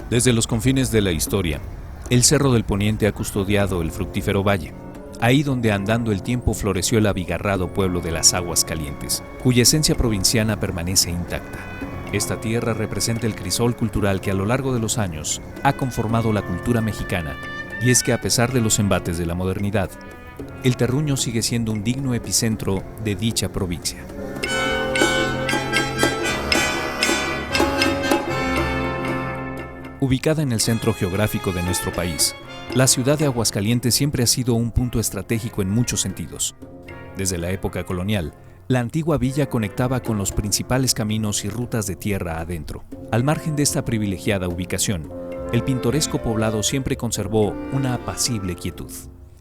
Desde los confines de la historia, el Cerro del Poniente ha custodiado el fructífero valle, ahí donde andando el tiempo floreció el abigarrado pueblo de las Aguas Calientes, cuya esencia provinciana permanece intacta. Esta tierra representa el crisol cultural que a lo largo de los años ha conformado la cultura mexicana, y es que a pesar de los embates de la modernidad, el terruño sigue siendo un digno epicentro de dicha provincia. Ubicada en el centro geográfico de nuestro país, la ciudad de Aguascalientes siempre ha sido un punto estratégico en muchos sentidos. Desde la época colonial, la antigua villa conectaba con los principales caminos y rutas de tierra adentro. Al margen de esta privilegiada ubicación, el pintoresco poblado siempre conservó una apacible quietud.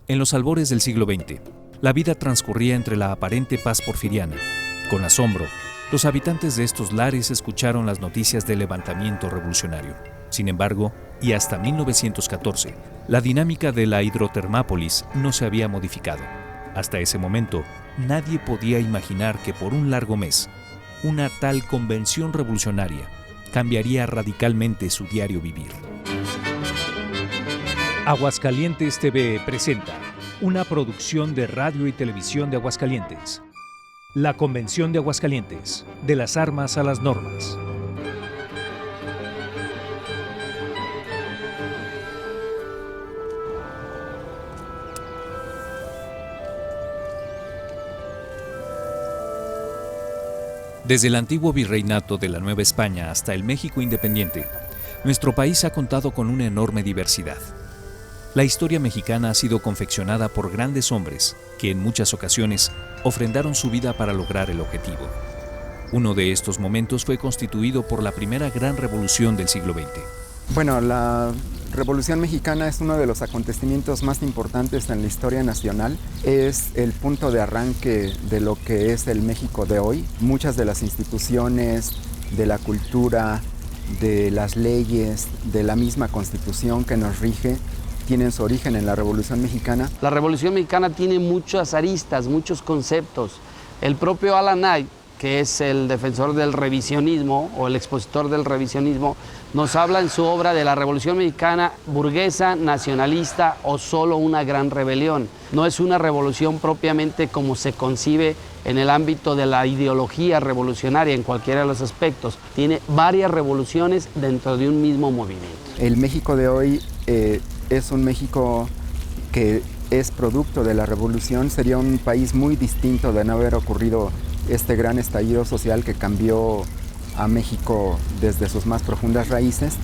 En los albores del siglo XX, la vida transcurría entre la aparente paz porfiriana. Con asombro, los habitantes de estos lares escucharon las noticias del levantamiento revolucionario. Sin embargo, y hasta 1914, la dinámica de la hidrotermápolis no se había modificado. Hasta ese momento, nadie podía imaginar que por un largo mes, una tal convención revolucionaria cambiaría radicalmente su diario vivir. Aguascalientes TV presenta una producción de Radio y Televisión de Aguascalientes. La Convención de Aguascalientes, de las armas a las normas. Desde el antiguo virreinato de la Nueva España hasta el México independiente, nuestro país ha contado con una enorme diversidad. La historia mexicana ha sido confeccionada por grandes hombres que en muchas ocasiones ofrendaron su vida para lograr el objetivo. Uno de estos momentos fue constituido por la primera gran revolución del siglo XX. Bueno, la Revolución Mexicana es uno de los acontecimientos más importantes en la historia nacional. Es el punto de arranque de lo que es el México de hoy. Muchas de las instituciones, de la cultura, de las leyes, de la misma Constitución que nos rige, tienen su origen en la Revolución Mexicana. La Revolución Mexicana tiene muchas aristas, muchos conceptos. El propio Alan Knight, que es el defensor del revisionismo o el expositor del revisionismo, nos habla en su obra de la Revolución Mexicana burguesa, nacionalista o solo una gran rebelión. No es una revolución propiamente como se concibe en el ámbito de la ideología revolucionaria en cualquiera de los aspectos. Tiene varias revoluciones dentro de un mismo movimiento. El México de hoy es un México que es producto de la revolución. Sería un país muy distinto de no haber ocurrido este gran estallido social que cambió a México desde sus más profundas raíces,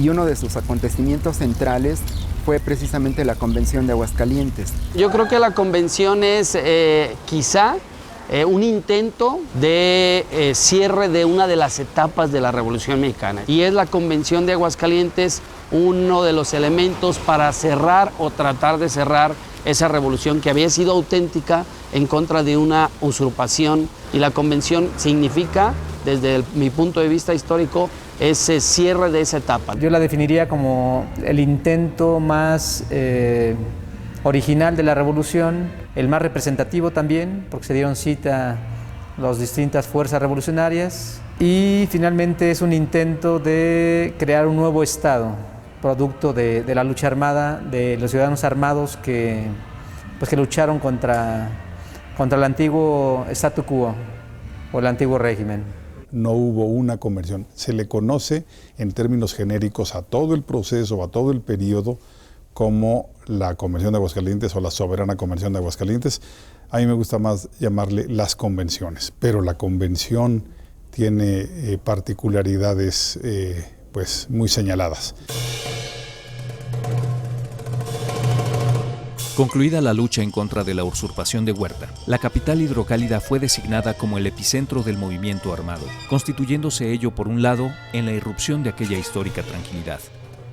y uno de sus acontecimientos centrales fue precisamente la Convención de Aguascalientes. Yo creo que la convención es quizá un intento de cierre de una de las etapas de la Revolución Mexicana, y es la Convención de Aguascalientes uno de los elementos para cerrar o tratar de cerrar esa revolución que había sido auténtica en contra de una usurpación, y la convención significa, desde mi punto de vista histórico, ese cierre de esa etapa. Yo la definiría como el intento más original de la revolución, el más representativo también, porque se dieron cita las distintas fuerzas revolucionarias, y finalmente es un intento de crear un nuevo Estado, producto de la lucha armada, de los ciudadanos armados que lucharon contra el antiguo statu quo o el antiguo régimen. No hubo una convención. Se le conoce en términos genéricos a todo el proceso, a todo el periodo, como la Convención de Aguascalientes o la Soberana Convención de Aguascalientes. A mí me gusta más llamarle las convenciones, pero la convención tiene particularidades muy señaladas. Concluida la lucha en contra de la usurpación de Huerta, la capital hidrocálida fue designada como el epicentro del movimiento armado, constituyéndose ello por un lado en la irrupción de aquella histórica tranquilidad,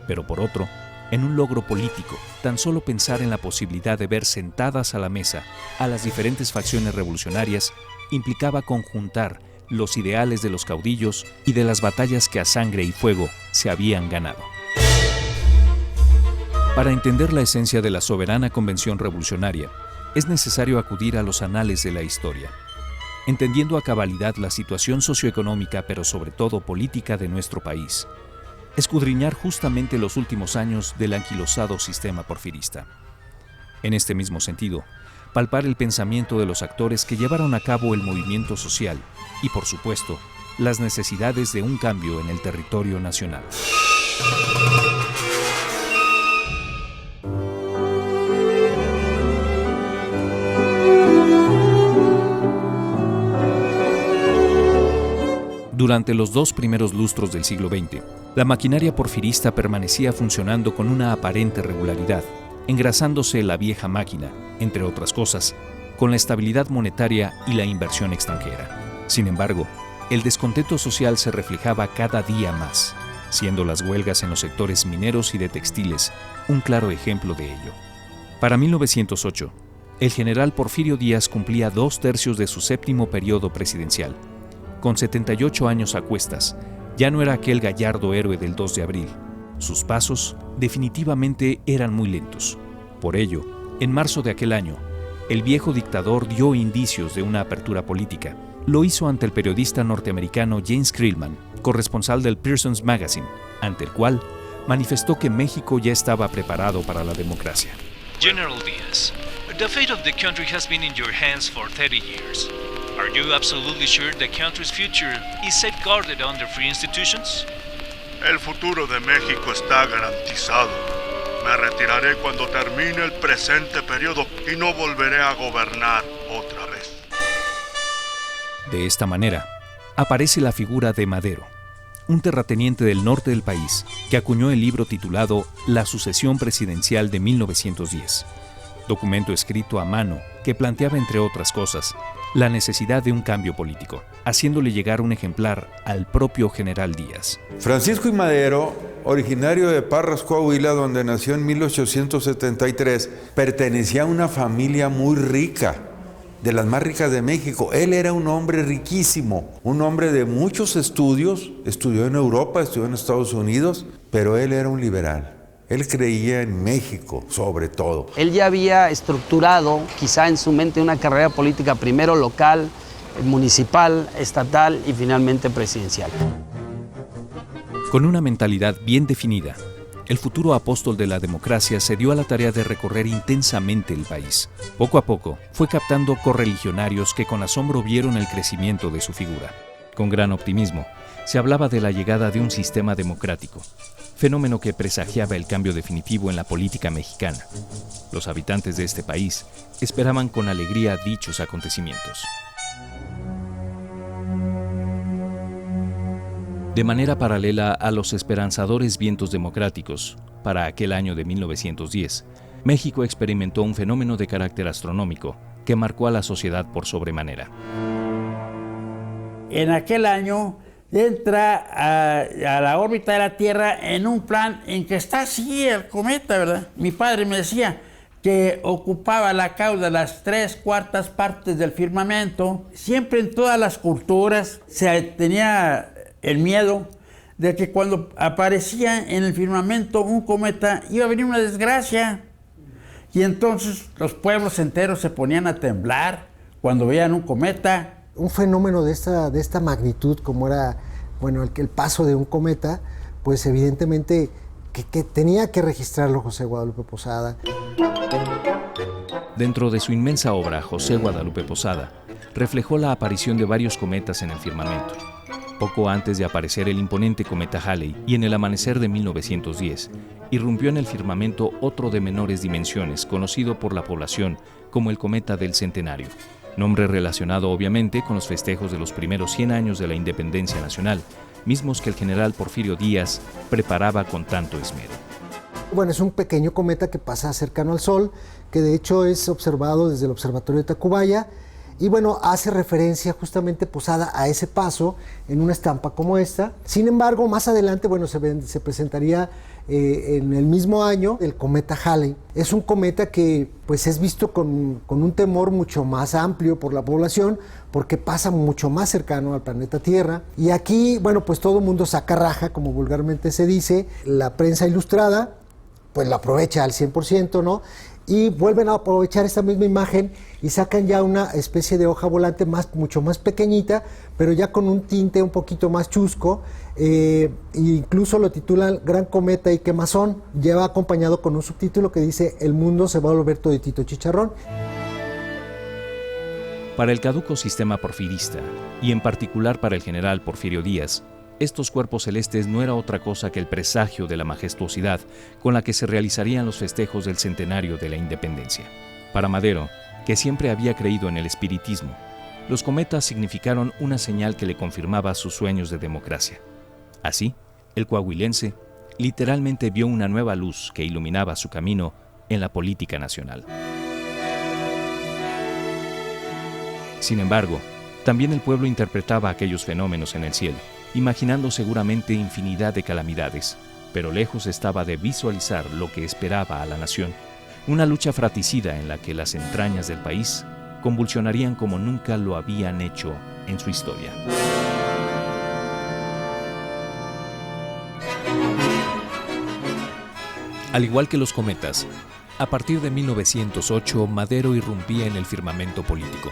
pero por otro, en un logro político. Tan solo pensar en la posibilidad de ver sentadas a la mesa a las diferentes facciones revolucionarias implicaba conjuntar los ideales de los caudillos y de las batallas que a sangre y fuego se habían ganado. Para entender la esencia de la soberana convención revolucionaria, es necesario acudir a los anales de la historia, entendiendo a cabalidad la situación socioeconómica, pero sobre todo política de nuestro país. escudriñar justamente los últimos años del anquilosado sistema porfirista. En este mismo sentido, palpar el pensamiento de los actores que llevaron a cabo el movimiento social y, por supuesto, las necesidades de un cambio en el territorio nacional. Durante los 2 primeros lustros del siglo XX, la maquinaria porfirista permanecía funcionando con una aparente regularidad, engrasándose la vieja máquina, entre otras cosas, con la estabilidad monetaria y la inversión extranjera. Sin embargo, el descontento social se reflejaba cada día más, siendo las huelgas en los sectores mineros y de textiles un claro ejemplo de ello. Para 1908, el general Porfirio Díaz cumplía 2/3 de su 7º periodo presidencial. Con 78 años a cuestas, ya no era aquel gallardo héroe del 2 de abril. Sus pasos definitivamente eran muy lentos. Por ello, en marzo de aquel año, el viejo dictador dio indicios de una apertura política. Lo hizo ante el periodista norteamericano James Krillman, corresponsal del Pearson's Magazine, ante el cual manifestó que México ya estaba preparado para la democracia. General Diaz, the fate of the country has been in your hands for 30 years. Are you absolutely sure the country's future is safeguarded under free institutions? El futuro de México está garantizado. Me retiraré cuando termine el presente periodo y no volveré a gobernar otra vez. De esta manera, aparece la figura de Madero, un terrateniente del norte del país que acuñó el libro titulado La sucesión presidencial de 1910, documento escrito a mano que planteaba, entre otras cosas, la necesidad de un cambio político, haciéndole llegar un ejemplar al propio general Díaz. Francisco I. Madero, originario de Parras, Coahuila, donde nació en 1873, pertenecía a una familia muy rica, de las más ricas de México. Él era un hombre riquísimo, un hombre de muchos estudios, estudió en Europa, estudió en Estados Unidos, pero él era un liberal. Él creía en México, sobre todo. Él ya había estructurado, quizá en su mente, una carrera política primero local, municipal, estatal y finalmente presidencial. Con una mentalidad bien definida, el futuro apóstol de la democracia se dio a la tarea de recorrer intensamente el país. Poco a poco, fue captando correligionarios que con asombro vieron el crecimiento de su figura. Con gran optimismo, se hablaba de la llegada de un sistema democrático, fenómeno que presagiaba el cambio definitivo en la política mexicana. Los habitantes de este país esperaban con alegría dichos acontecimientos. De manera paralela a los esperanzadores vientos democráticos, para aquel año de 1910, México experimentó un fenómeno de carácter astronómico que marcó a la sociedad por sobremanera. En aquel año entra a la órbita de la Tierra en un plan en que está así el cometa, ¿verdad? Mi padre me decía que ocupaba la cauda las 3/4 partes del firmamento. Siempre en todas las culturas se tenía el miedo de que cuando aparecía en el firmamento un cometa iba a venir una desgracia. Y entonces los pueblos enteros se ponían a temblar cuando veían un cometa. Un fenómeno de esta magnitud, como era, bueno, el paso de un cometa, pues evidentemente que tenía que registrarlo José Guadalupe Posada. Dentro de su inmensa obra, José Guadalupe Posada reflejó la aparición de varios cometas en el firmamento. Poco antes de aparecer el imponente cometa Halley y en el amanecer de 1910, irrumpió en el firmamento otro de menores dimensiones, conocido por la población como el cometa del Centenario. Nombre relacionado obviamente con los festejos de los primeros 100 años de la independencia nacional, mismos que el general Porfirio Díaz preparaba con tanto esmero. Bueno, es un pequeño cometa que pasa cercano al Sol, que de hecho es observado desde el Observatorio de Tacubaya, y bueno, hace referencia justamente Posada a ese paso en una estampa como esta. Sin embargo, más adelante, bueno, se presentaría en el mismo año el cometa Halley. Es un cometa que pues es visto con un temor mucho más amplio por la población, porque pasa mucho más cercano al planeta Tierra. Y aquí, bueno, pues todo el mundo saca raja, como vulgarmente se dice. La prensa ilustrada pues lo aprovecha al 100%, ¿no? y vuelven a aprovechar esta misma imagen y sacan ya una especie de hoja volante mucho más pequeñita, pero ya con un tinte un poquito más chusco, e incluso lo titulan Gran Cometa y Quemazón, lleva acompañado con un subtítulo que dice El mundo se va a volver toditito chicharrón. Para el caduco sistema porfirista, y en particular para el general Porfirio Díaz, estos cuerpos celestes no era otra cosa que el presagio de la majestuosidad con la que se realizarían los festejos del centenario de la independencia. Para Madero, que siempre había creído en el espiritismo, los cometas significaron una señal que le confirmaba sus sueños de democracia. Así, el coahuilense literalmente vio una nueva luz que iluminaba su camino en la política nacional. Sin embargo, también el pueblo interpretaba aquellos fenómenos en el cielo, imaginando seguramente infinidad de calamidades, pero lejos estaba de visualizar lo que esperaba a la nación, una lucha fratricida en la que las entrañas del país convulsionarían como nunca lo habían hecho en su historia. Al igual que los cometas, a partir de 1908 Madero irrumpía en el firmamento político.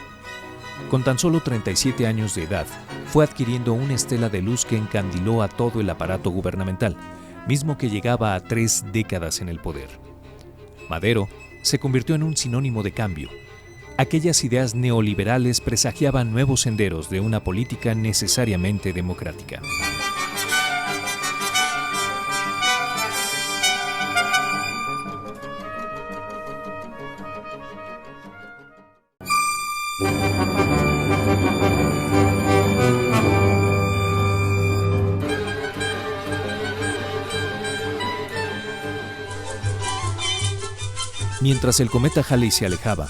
Con tan solo 37 años de edad, fue adquiriendo una estela de luz que encandiló a todo el aparato gubernamental, mismo que llegaba a 3 décadas en el poder. Madero se convirtió en un sinónimo de cambio. Aquellas ideas neoliberales presagiaban nuevos senderos de una política necesariamente democrática. Mientras el cometa Halley se alejaba,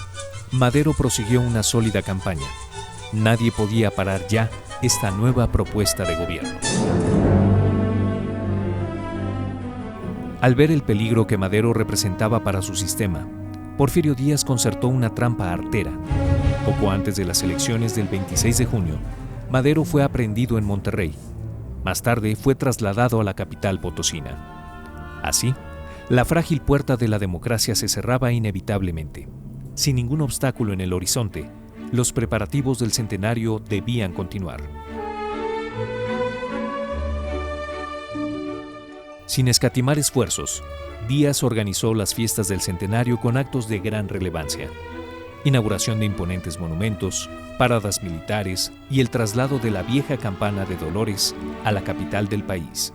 Madero prosiguió una sólida campaña. Nadie podía parar ya esta nueva propuesta de gobierno. Al ver el peligro que Madero representaba para su sistema, Porfirio Díaz concertó una trampa artera. Poco antes de las elecciones del 26 de junio, Madero fue aprehendido en Monterrey. Más tarde fue trasladado a la capital potosina. Así, la frágil puerta de la democracia se cerraba inevitablemente. Sin ningún obstáculo en el horizonte, los preparativos del centenario debían continuar. Sin escatimar esfuerzos, Díaz organizó las fiestas del centenario con actos de gran relevancia. Inauguración de imponentes monumentos, paradas militares y el traslado de la vieja campana de Dolores a la capital del país.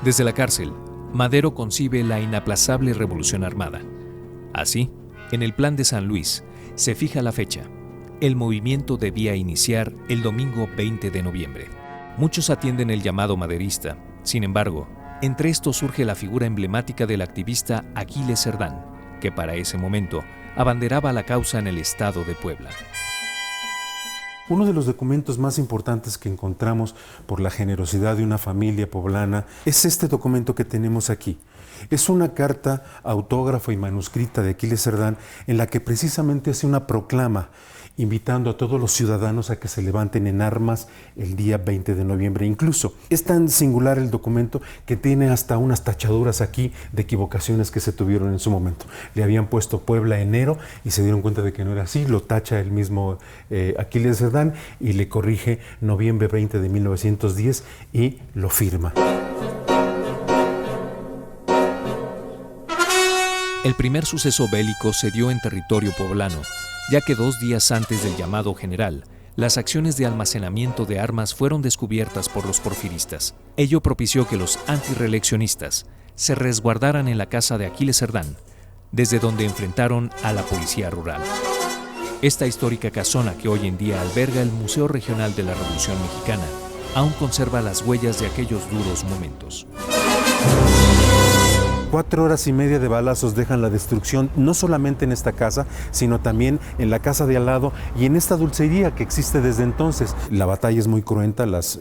Desde la cárcel, Madero concibe la inaplazable revolución armada. Así, en el Plan de San Luis, se fija la fecha. El movimiento debía iniciar el domingo 20 de noviembre. Muchos atienden el llamado maderista. Sin embargo, entre estos surge la figura emblemática del activista Aquiles Cerdán, que para ese momento abanderaba la causa en el estado de Puebla. Uno de los documentos más importantes que encontramos por la generosidad de una familia poblana es este documento que tenemos aquí. Es una carta autógrafa y manuscrita de Aquiles Cerdán en la que precisamente hace una proclama invitando a todos los ciudadanos a que se levanten en armas el día 20 de noviembre. Incluso es tan singular el documento que tiene hasta unas tachaduras aquí de equivocaciones que se tuvieron en su momento. Le habían puesto Puebla enero y se dieron cuenta de que no era así, lo tacha el mismo Aquiles Cerdán y le corrige noviembre 20 de 1910 y lo firma. El primer suceso bélico se dio en territorio poblano, ya que 2 días antes del llamado general, las acciones de almacenamiento de armas fueron descubiertas por los porfiristas. Ello propició que los antirreeleccionistas se resguardaran en la casa de Aquiles Cerdán, desde donde enfrentaron a la policía rural. Esta histórica casona, que hoy en día alberga el Museo Regional de la Revolución Mexicana, aún conserva las huellas de aquellos duros momentos. 4 horas y media de balazos dejan la destrucción, no solamente en esta casa, sino también en la casa de al lado y en esta dulcería que existe desde entonces. La batalla es muy cruenta, las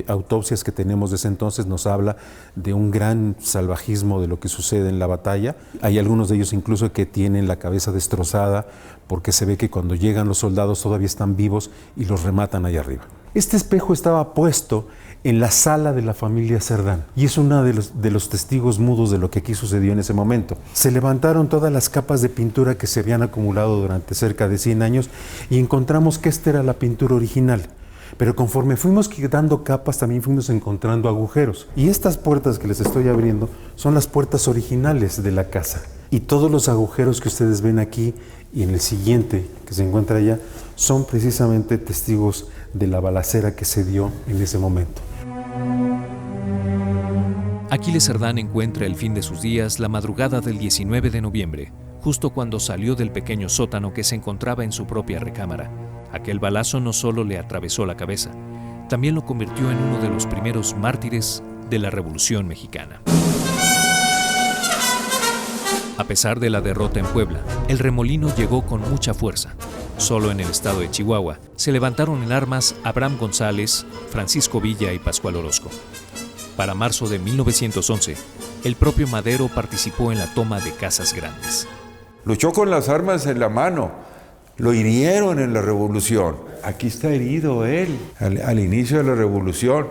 autopsias que tenemos desde entonces nos habla de un gran salvajismo de lo que sucede en la batalla. Hay algunos de ellos incluso que tienen la cabeza destrozada porque se ve que cuando llegan los soldados todavía están vivos y los rematan allá arriba. Este espejo estaba puesto en la sala de la familia Cerdán y es uno de los testigos mudos de lo que aquí sucedió en ese momento. Se levantaron todas las capas de pintura que se habían acumulado durante cerca de 100 años y encontramos que esta era la pintura original. Pero conforme fuimos quitando capas también fuimos encontrando agujeros. Y estas puertas que les estoy abriendo son las puertas originales de la casa. Y todos los agujeros que ustedes ven aquí y en el siguiente que se encuentra allá son precisamente testigos de la balacera que se dio en ese momento. Aquiles Cerdán encuentra el fin de sus días la madrugada del 19 de noviembre, justo cuando salió del pequeño sótano que se encontraba en su propia recámara. Aquel balazo no solo le atravesó la cabeza, también lo convirtió en uno de los primeros mártires de la Revolución Mexicana. A pesar de la derrota en Puebla, el remolino llegó con mucha fuerza. Solo en el estado de Chihuahua se levantaron en armas Abraham González, Francisco Villa y Pascual Orozco. Para marzo de 1911, el propio Madero participó en la toma de Casas Grandes. Luchó con las armas en la mano, lo hirieron en la revolución. Aquí está herido él al inicio de la revolución,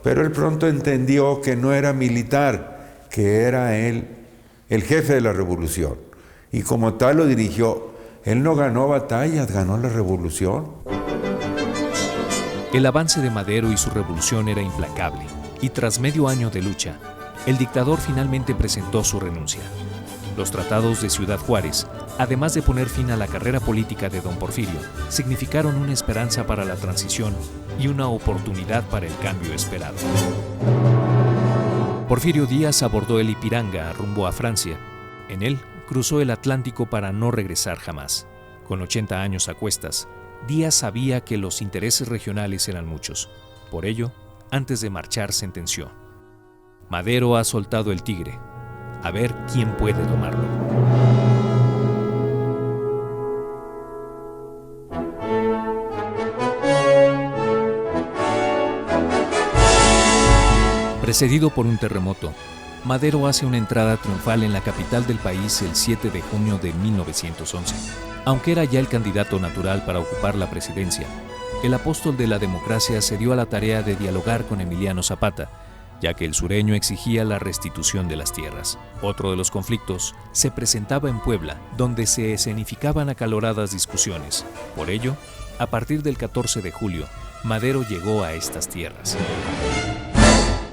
pero él pronto entendió que no era militar, que era él el jefe de la revolución. Y como tal lo dirigió. Él no ganó batallas, ganó la revolución. El avance de Madero y su revolución era implacable, y tras medio año de lucha, el dictador finalmente presentó su renuncia. Los tratados de Ciudad Juárez, además de poner fin a la carrera política de don Porfirio, significaron una esperanza para la transición y una oportunidad para el cambio esperado. Porfirio Díaz abordó el Ipiranga rumbo a Francia. En él, cruzó el Atlántico para no regresar jamás. Con 80 años a cuestas, Díaz sabía que los intereses regionales eran muchos. Por ello, antes de marchar sentenció: Madero ha soltado el tigre. A ver quién puede tomarlo. Precedido por un terremoto, Madero hace una entrada triunfal en la capital del país el 7 de junio de 1911. Aunque era ya el candidato natural para ocupar la presidencia, el apóstol de la democracia se dio a la tarea de dialogar con Emiliano Zapata, ya que el sureño exigía la restitución de las tierras. Otro de los conflictos se presentaba en Puebla, donde se escenificaban acaloradas discusiones. Por ello, a partir del 14 de julio, Madero llegó a estas tierras.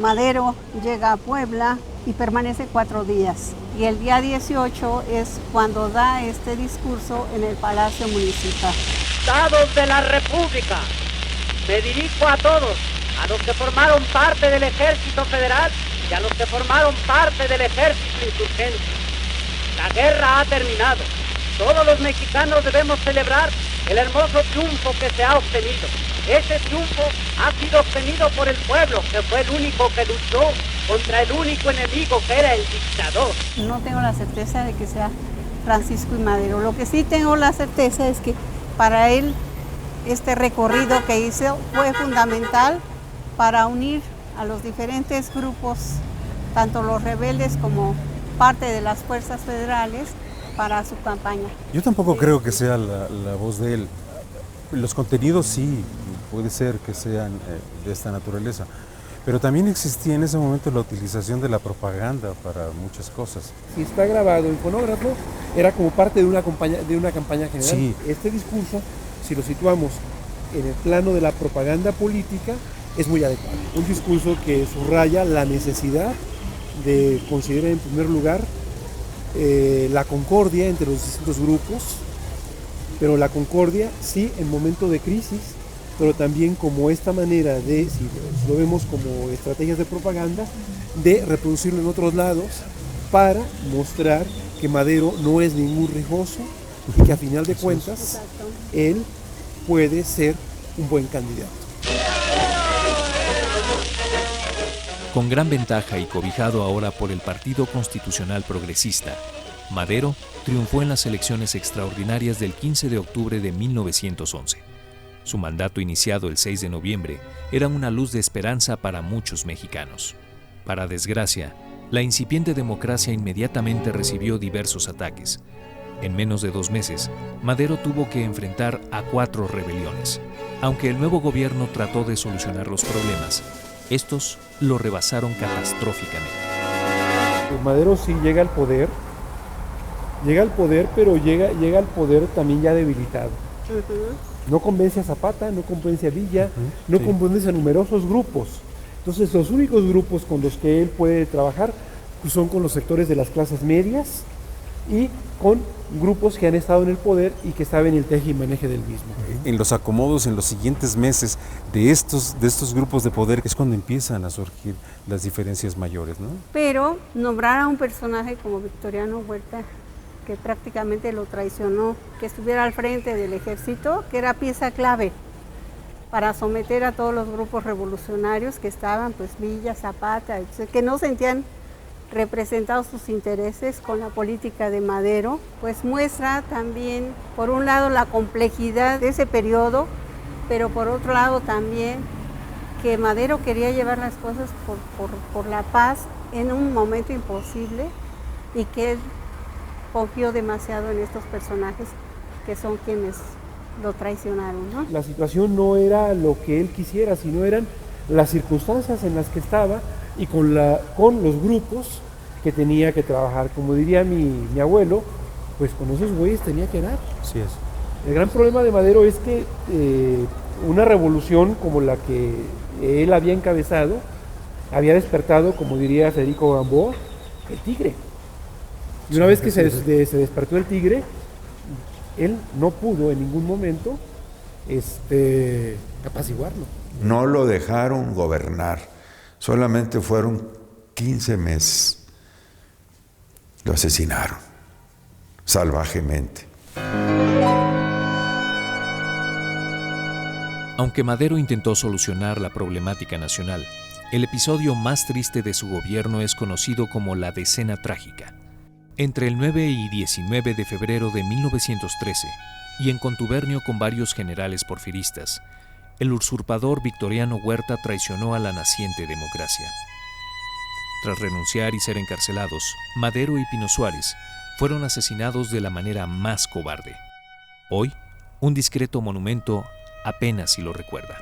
Madero llega a Puebla y permanece 4 días. Y el día 18 es cuando da este discurso en el Palacio Municipal. Estados de la República, me dirijo a todos, a los que formaron parte del Ejército Federal y a los que formaron parte del Ejército Insurgente. La guerra ha terminado. Todos los mexicanos debemos celebrar el hermoso triunfo que se ha obtenido. Ese triunfo ha sido obtenido por el pueblo, que fue el único que luchó contra el único enemigo que era el dictador. No tengo la certeza de que sea Francisco y Madero. Lo que sí tengo la certeza es que para él este recorrido que hizo fue fundamental para unir a los diferentes grupos, tanto los rebeldes como parte de las fuerzas federales, para su campaña. Yo tampoco creo que sea la voz de él. Los contenidos sí, puede ser que sean de esta naturaleza, pero también existía en ese momento la utilización de la propaganda para muchas cosas. Si está grabado en fonógrafo, era como parte de una campaña general. Sí. Este discurso, si lo situamos en el plano de la propaganda política, es muy adecuado. Un discurso que subraya la necesidad de considerar en primer lugar la concordia entre los distintos grupos, pero la concordia sí en momento de crisis, pero también como esta manera de, si lo vemos como estrategias de propaganda, de reproducirlo en otros lados para mostrar que Madero no es ningún rijoso y que a final de cuentas él puede ser un buen candidato. Con gran ventaja y cobijado ahora por el Partido Constitucional Progresista, Madero triunfó en las elecciones extraordinarias del 15 de octubre de 1911. Su mandato, iniciado el 6 de noviembre, era una luz de esperanza para muchos mexicanos. Para desgracia, la incipiente democracia inmediatamente recibió diversos ataques. En menos de 2 meses, Madero tuvo que enfrentar a 4 rebeliones. Aunque el nuevo gobierno trató de solucionar los problemas, estos lo rebasaron catastróficamente. Madero sí llega al poder, pero llega al poder también ya debilitado. No convence a Zapata, no convence a Villa, no convence a numerosos grupos. Entonces los únicos grupos con los que él puede trabajar pues, son con los sectores de las clases medias y con grupos que han estado en el poder y que saben el teje y maneje del mismo. En los acomodos, en los siguientes meses de estos grupos de poder es cuando empiezan a surgir las diferencias mayores, ¿no? Pero nombrar a un personaje como Victoriano Huerta, que prácticamente lo traicionó, que estuviera al frente del ejército, que era pieza clave para someter a todos los grupos revolucionarios que estaban, pues Villa, Zapata, que no sentían representados sus intereses con la política de Madero, pues muestra también, por un lado, la complejidad de ese periodo, pero por otro lado también que Madero quería llevar las cosas por la paz en un momento imposible y que él confió demasiado en estos personajes que son quienes lo traicionaron, ¿no? La situación no era lo que él quisiera, sino eran las circunstancias en las que estaba y con los grupos que tenía que trabajar. Como diría mi abuelo, pues con esos güeyes tenía que dar. Así es. El gran problema de Madero es que una revolución como la que él había encabezado había despertado, como diría Federico Gamboa, el tigre. Y una vez que se despertó el tigre, él no pudo en ningún momento apaciguarlo. No lo dejaron gobernar, solamente fueron 15 meses. Lo asesinaron salvajemente. Aunque Madero intentó solucionar la problemática nacional, el episodio más triste de su gobierno es conocido como la Decena Trágica. Entre el 9 y 19 de febrero de 1913, y en contubernio con varios generales porfiristas, el usurpador Victoriano Huerta traicionó a la naciente democracia. Tras renunciar y ser encarcelados, Madero y Pino Suárez fueron asesinados de la manera más cobarde. Hoy, un discreto monumento apenas si lo recuerda.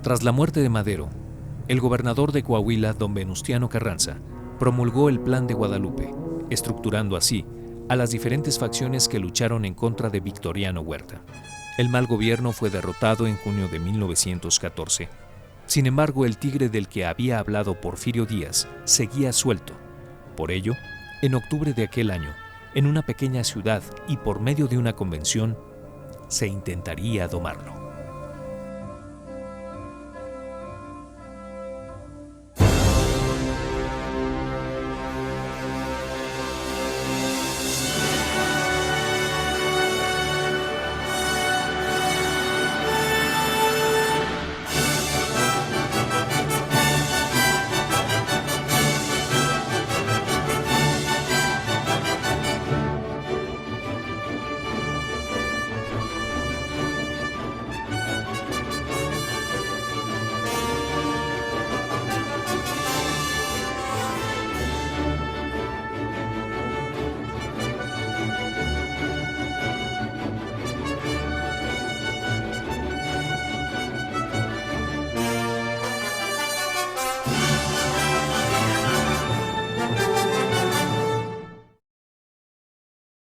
Tras la muerte de Madero, el gobernador de Coahuila, don Venustiano Carranza, promulgó el Plan de Guadalupe, estructurando así a las diferentes facciones que lucharon en contra de Victoriano Huerta. El mal gobierno fue derrotado en junio de 1914. Sin embargo, el tigre del que había hablado Porfirio Díaz seguía suelto. Por ello, en octubre de aquel año, en una pequeña ciudad y por medio de una convención, se intentaría domarlo.